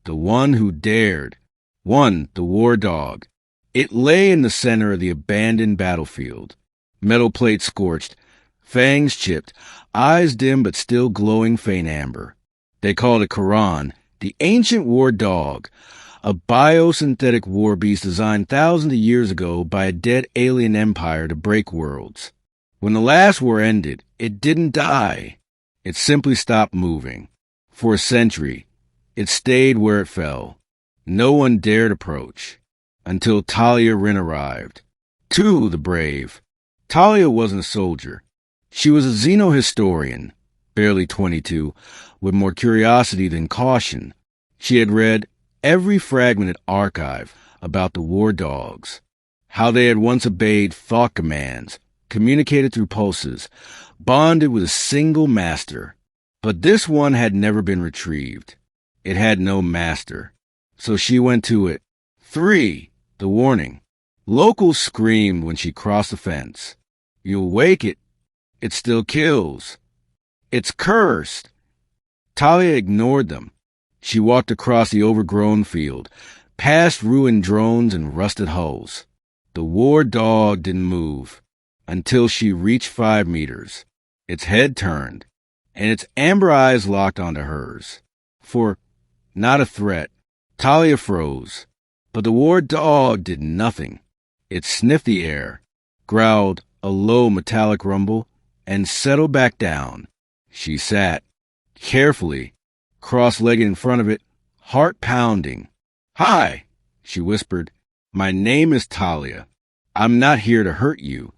The one who dared. One, the war dog. It lay in the center of the abandoned battlefield. Metal plate scorched, fangs chipped, eyes dim but still glowing faint amber. They called it Korran, the ancient war dog, a biosynthetic war beast designed thousands of years ago by a dead alien empire to break worlds. When the last war ended, it didn't die. It simply stopped moving. For a century, it stayed where it fell. No one dared approach. Until Talia Rin arrived. Two, the brave. Talia wasn't a soldier. She was a xeno-historian, barely 22, with more curiosity than caution. She had read every fragmented archive about the war dogs, how they had once obeyed thought commands, communicated through pulses, bonded with a single master. But this one had never been retrieved. It had no master. So she went to it. 3, the warning. Locals screamed when she crossed the fence. You'll wake it. It still kills. It's cursed. Talia ignored them. She walked across the overgrown field, past ruined drones and rusted hulls. The war dog didn't move until she reached 5 meters. Its head turned, and its amber eyes locked onto hers. For, not a threat, Talia froze. But the war dog did nothing. It sniffed the air, growled a low metallic rumble, and settled back down. She sat, carefully, cross-legged in front of it, heart pounding. Hi, she whispered. My name is Talia. I'm not here to hurt you.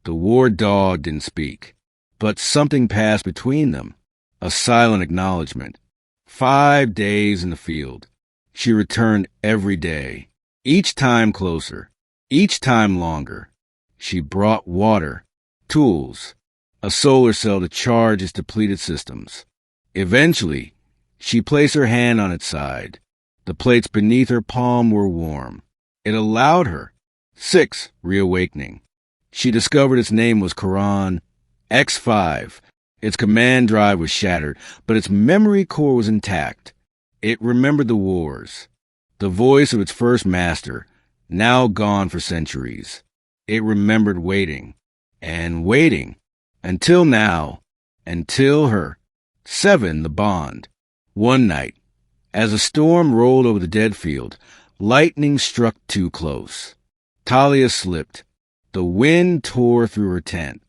The war dog didn't speak, but something passed between them, a silent acknowledgement. 5 days in the field. She returned every day, each time closer, each time longer. She brought water, tools, a solar cell to charge its depleted systems. Eventually, she placed her hand on its side. The plates beneath her palm were warm. It allowed her. 6, reawakening. She discovered its name was Korran X5. Its command drive was shattered, but its memory core was intact. It remembered the wars, the voice of its first master, now gone for centuries. It remembered waiting, and waiting, until now, until her. 7, the bond. One night, as a storm rolled over the dead field, lightning struck too close. Talia slipped. The wind tore through her tent.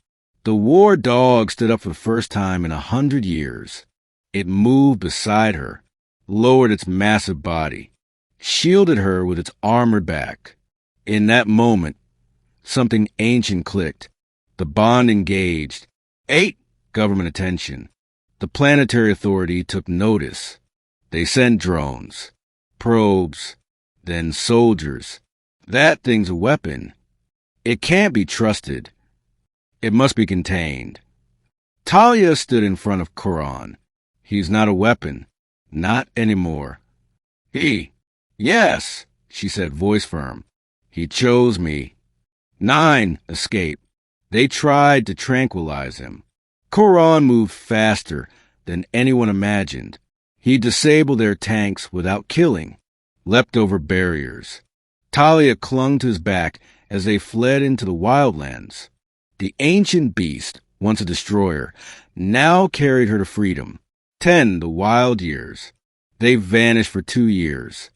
The war dog stood up for the first time in 100 years. It moved beside her, lowered its massive body, shielded her with its armored back. In that moment, something ancient clicked. The bond engaged. 8, government attention. The planetary authority took notice. They sent drones, probes, then soldiers. That thing's a weapon. It can't be trusted. It must be contained. Talia stood in front of Korran. He's not a weapon. Not anymore. Yes, she said, voice firm. He chose me. 9, escape. They tried to tranquilize him. Korran moved faster than anyone imagined. He disabled their tanks without killing, leapt over barriers. Talia clung to his back as they fled into the wildlands. The ancient beast, once a destroyer, now carried her to freedom. 10, the wild years. They vanished for 2 years.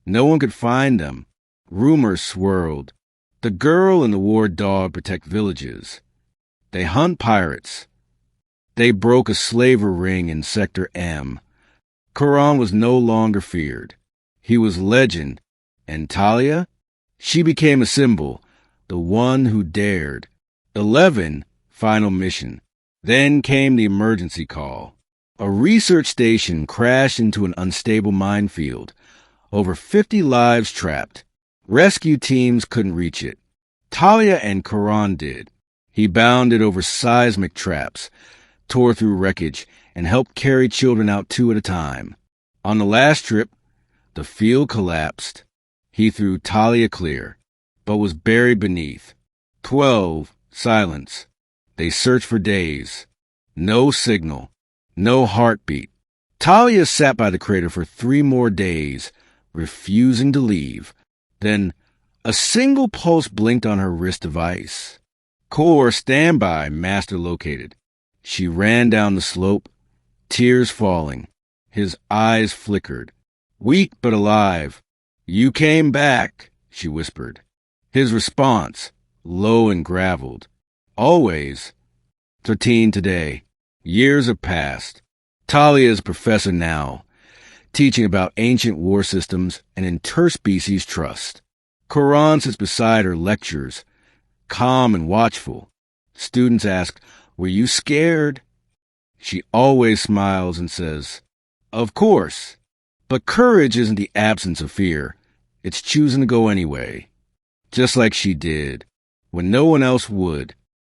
No one could find them. Rumors swirled. The girl and the war dog protect villages. They hunt pirates. They broke a slaver ring in Sector M. Korran was no longer feared. He was legend. And Talia? She became a symbol, the one who dared. 11, final mission. Then came the emergency call. A research station crashed into an unstable minefield. Over 50 lives trapped. Rescue teams couldn't reach it. Talia and Korran did. He bounded over seismic traps, tore through wreckage, and helped carry children out 2 at a time. On the last trip, the field collapsed. He threw Talia clear, but was buried beneath. 12, silence. They searched for days. No signal. No heartbeat. Talia sat by the crater for 3 more days, refusing to leave. Then a single pulse blinked on her wrist device. Core standby, master located. She ran down the slope, tears falling. His eyes flickered. Weak but alive. You came back, she whispered. His response, low and graveled. Always. 13 today. Years have passed. Talia is professor now, teaching about ancient war systems and interspecies trust. Korran sits beside her lectures, calm and watchful. Students ask, "Were you scared?" She always smiles and says, "Of course." But courage isn't the absence of fear. It's choosing to go anyway. Just like she did, when no one else would.